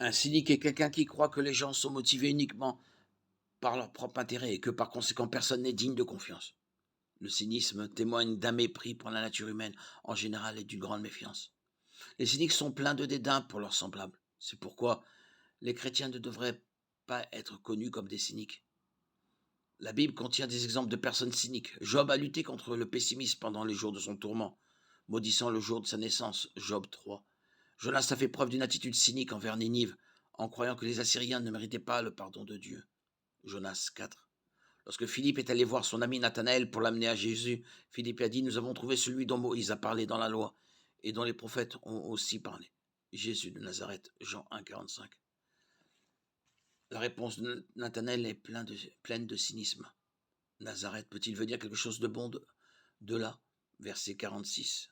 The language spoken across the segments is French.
Un cynique est quelqu'un qui croit que les gens sont motivés uniquement par leur propre intérêt et que par conséquent personne n'est digne de confiance. Le cynisme témoigne d'un mépris pour la nature humaine en général et d'une grande méfiance. Les cyniques sont pleins de dédain pour leurs semblables. C'est pourquoi les chrétiens ne devraient pas être connus comme des cyniques. La Bible contient des exemples de personnes cyniques. Job a lutté contre le pessimisme pendant les jours de son tourment, maudissant le jour de sa naissance. Job 3. Jonas a fait preuve d'une attitude cynique envers Ninive, en croyant que les Assyriens ne méritaient pas le pardon de Dieu. Jonas 4. Lorsque Philippe est allé voir son ami Nathanaël pour l'amener à Jésus, Philippe a dit: Nous avons trouvé celui dont Moïse a parlé dans la loi et dont les prophètes ont aussi parlé. Jésus de Nazareth, Jean 1, 45. La réponse de Nathanaël est pleine de cynisme. Nazareth peut-il venir quelque chose de bon de là? Verset 46.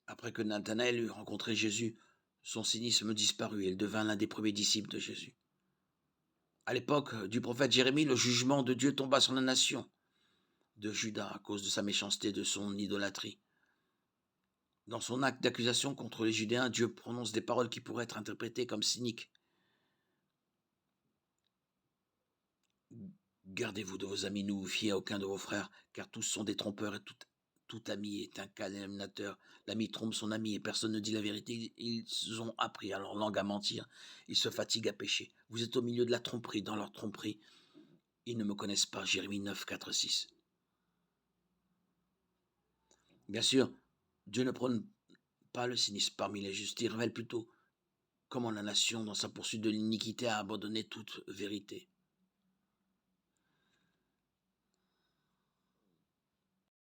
Après que Nathanaël eut rencontré Jésus, son cynisme disparut et il devint l'un des premiers disciples de Jésus. À l'époque du prophète Jérémie, le jugement de Dieu tomba sur la nation de Juda à cause de sa méchanceté et de son idolâtrie. Dans son acte d'accusation contre les Judéens, Dieu prononce des paroles qui pourraient être interprétées comme cyniques. Gardez-vous de vos amis, ne vous fiez à aucun de vos frères, car tous sont des trompeurs et tout ami est un calomniateur. L'ami trompe son ami et personne ne dit la vérité. Ils ont appris à leur langue à mentir. Ils se fatiguent à pécher. Vous êtes au milieu de la tromperie, dans leur tromperie. Ils ne me connaissent pas. Jérémie 9, 4, 6. Bien sûr, Dieu ne prône pas le cynisme parmi les justes. Il révèle plutôt comment la nation, dans sa poursuite de l'iniquité, a abandonné toute vérité.